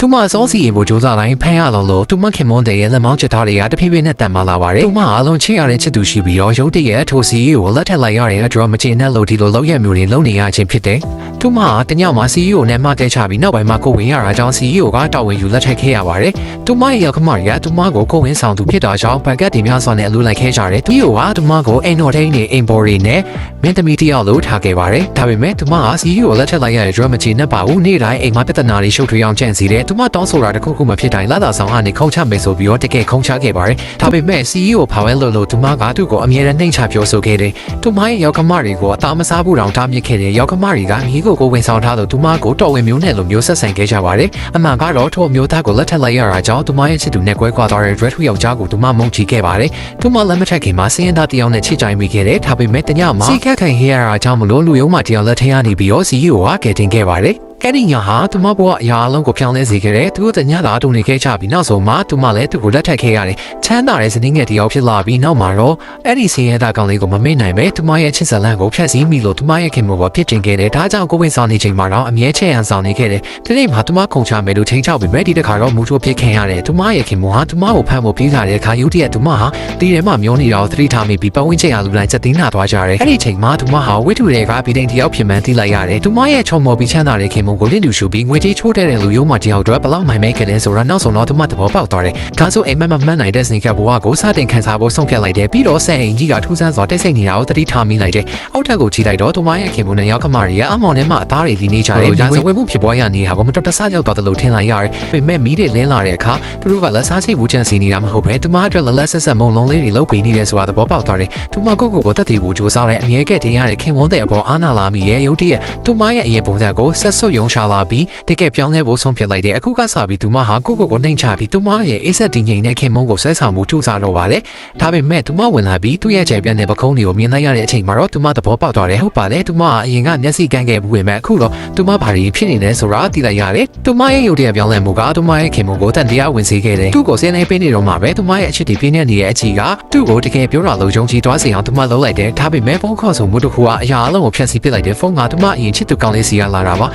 သူမစောစီရင်ဖို့ကြိုးစားတိုင်းဖမ်းရအောင်လို့သူမခင်မွန်တဲ့ရဲ့လက်မောင်းချက်သားတွေကတဖြည်းဖြည်းနဲ့တန်မာလာပါတယ်။သူမအားလုံးချစ်ရတဲ့ချစ်သူရှိပြီးတော့ရုပ်တရက်ထိုစီကိုလက်ထက်လိုက်ရတဲ့အတွက်မချင်တဲ့လို့ဒီလိုလောက်ရမျိုးတွေလုံနေရခြင်းဖြစ်တယ်။သူမကတညမှာ CEO နဲ့မှတက်ချပြီးနောက်ပိုင်းမှာကိုဝင်ရတာကြောင့် CEO ကတောက်ဝင်ယူလက်ထက်ခဲ့ရပါတယ်။သူမရဲ့ရောက်ခမရသူမကိုကိုဝင်ဆောင်သူဖြစ်တာကြောင့်ဘက်ကတ်တင်များစွာနဲ့အလူလိုက်ခဲ့ကြတယ်။သူကသူမကိုအိမ်တော်ထိန်နေအိမ်ပေါ်ရီနဲ့မင်းသမီးတယောက်လို့ထားခဲ့ပါတယ်။ဒါပေမဲ့သူမက CEO လက်ထက်လိုက်ရတဲ့အတွက်မချင်တဲ့ပါဘူးနေ့တိုင်းအိမ်မှာပြဿနာတွေရှုပ်ထွေးအောင်ကြံ့စီတယ်။သူမတောင်းဆိုတာခုမဖြစ်တိုင်းလာတာဆောင်ကနေခုံချမယ်ဆိုပြီးတော့တကယ်ခုံချခဲ့ပါတယ်။ဒါပေမဲ့ CEO ဖာဝဲလို့သူမကသူ့ကိုအမြဲတမ်းနှိမ်ချပြောဆိုခဲ့တယ်။သူမရဲ့ရောက်ခမတွေကိုအသားမစားဘူးတောင်တားမြစ်ခဲ့တယ်။ရောက်ခမတွေကမိကိုဝင်ဆောင်ထားလို့သူမကိုတော်ဝင်မျိုးနဲ့လိုမျိုးဆက်ဆံခဲ့ကြပါတယ်။အမှန်ကတော့ထိုမျိုးသားကိုလက်ထပ်လိုက်ရတာကြောင့်သူမရဲ့ချစ်သူနဲ့ကွဲကွာသွားတဲ့ Red ယောက်ျားကိုသူမမုန်းချီခဲ့ပါတယ်။သူမလက်မထက်ခင်မှာစင်းရသားတယောက်နဲ့ချစ်ကြိုင်မိခဲ့တယ်။ဒါပေမဲ့တညမှာစီကက်ခိုင်ဟဲရတာကြောင့်မလို့လူယုံမတယောက်လက်ထက်ရနေပြီးတော့ CEO ကကဲတင်ခဲ့ပါတယ်။အဲ့ဒီညဟာသူမဘဝအရာအလုံးကိုပြောင်းလဲစေခဲ့တယ်။သူတို့တညသာတုန်နေခဲ့ကြပြီးနောက်ဆုံးမှသူမလည်းသူ့ကိုလက်ထပ်ခဲ့ရတယ်။ချမ်းသာတဲ့ဇနီးငယ်တယောက်ဖြစ်လာပြီးနောက်မှာတော့အဲ့ဒီစင်ရသားကောင်လေးကိုမမေ့နိုင်ပဲသူမရဲ့ချစ်စလန့်ကိုဖျက်ဆီးမိလို့သူမရဲ့ခင်မကိုဖြစ်တင်ခဲ့တယ်။ဒါကြောင့်ကိုဝင်ဆောင်နေချိန်မှာတော့အမြဲချဲ့ရန်ဆောင်နေခဲ့တယ်။ဒီနေ့မှာသူမခုံချမယ်လို့ချိန်ချောက်ပြီးမဲ့ဒီတခါတော့မူထိုးဖြစ်ခင်ရတယ်။သူမရဲ့ခင်မဟာသူမကိုဖမ်းဖို့ပြေးလာတဲ့အခါယူတရက်သူမဟာဒီထဲမှာမျောနေတော့သတိထားမိပြီးပဝင်းချိန်အားလူတိုင်းစက်သိန်းနာသွားကြတယ်။အဲ့ဒီချိန်မှာသူမဟာဝိထုတွေကဗီဒိန်တယောက်ဖြစ်မှန်းသိလိုက်ရတယ်။သူမရဲ့ချုံမော်ပြီးချမ်းသာတဲ့ခင်မကိုလင့်တူရှူပြီးငွေကြေးချိုးတဲ့လူယုံမတယောက်တော့ဘလောက်မိုင်မဲခဲ့တယ်ဆိုတာနောက်ဆုံးတော့သူမသဘောပေါက်သွားတယ်။ဒါဆိုအိမ်မက်မှန်နိုင်တဲ့စနေကဘဝကိုစတင်ခန်းစားဖို့ဆုံးဖြတ်လိုက်တယ်။ပြီးတော့ဆက်အိမ်ကြီးကထူးဆန်းစွာတိတ်ဆိတ်နေတာကိုသတိထားမိလိုက်တယ်။အောက်ထပ်ကိုကြည့်လိုက်တော့သူမရဲ့ခင်မနဲ့ရောက်ခမရီကအမောင်ထဲမှာအသားတွေလီနေကြတယ်။ရာဇဝဲမှုဖြစ်ပွားရနေတာကိုမတော်တဆရောက်သွားတယ်လို့ထင်လိုက်ရတယ်။ပေမဲ့မီးတွေလင်းလာတဲ့အခါသူတို့ကလက်စားချိတ်ဘူးချန်စီနေတာမဟုတ်ပဲသူမအတွက်လက်ဆက်ဆက်မုံလုံးလေးတွေလုတ်ပေးနေတယ်ဆိုတာသဘောပေါက်သွားတယ်။သူမကိုတက်တီကိုကြိုးစားတဲ့အမြဲကဲတင်ရတဲ့ခင်ဝန်းတဲ့အပေါ်အာနာလာမီရဲ့ရုတ်တရက်သူမရဲ့အရင်ပုံစံကိုဆက်ဆွယုံရှာလာပြီးတကယ်ပြောင်းလဲဖို့ဆုံးဖြတ်လိုက်တယ်အခုကစပြီးသူမဟာကိုနှိမ်ချပြီးသူမရဲ့အေးဆက်တည်ငြိမ်တဲ့ခင်မုန်းကိုဆွဲဆောင်မှုကြိုးစားတော့ပါတယ်ဒါပေမဲ့သူမဝင်လာပြီးသူ့ရဲ့ခြေပြတ်တဲ့ပခုံးတွေကိုမြင်လိုက်ရတဲ့အချိန်မှာတော့သူမသဘောပေါက်သွားတယ်ဟုတ်ပါလေသူမအရင်ကမျက်စိကန်းခဲ့ဘူးပေမဲ့အခုတော့သူမဘာတွေဖြစ်နေလဲဆိုတာသိလိုက်ရတယ်သူမရဲ့ရုပ်တရက်ပြောင်းလဲမှုကသူမရဲ့ခင်မုန်းကိုတန်တရားဝင်စေခဲ့တယ်သူ့ကိုစင်းနေပေးနေတော့မှပဲသူမရဲ့အချစ်တွေပြင်းနေတဲ့အချီကသူ့ကိုတကယ်ပြောတာလို့ယုံကြည်သွားစေအောင်သူမလုပ်လိုက်တယ်ဒါပေမဲ့ဖုန်းခေါ်ဆိုမှုတစ်ခုကအရာအလုံးကိုဖျက်ဆီးပစ်လိုက်တယ်ဖုန်းကသူမအရင်ချစ်သူကောင်းလေးစီကလာတာပါ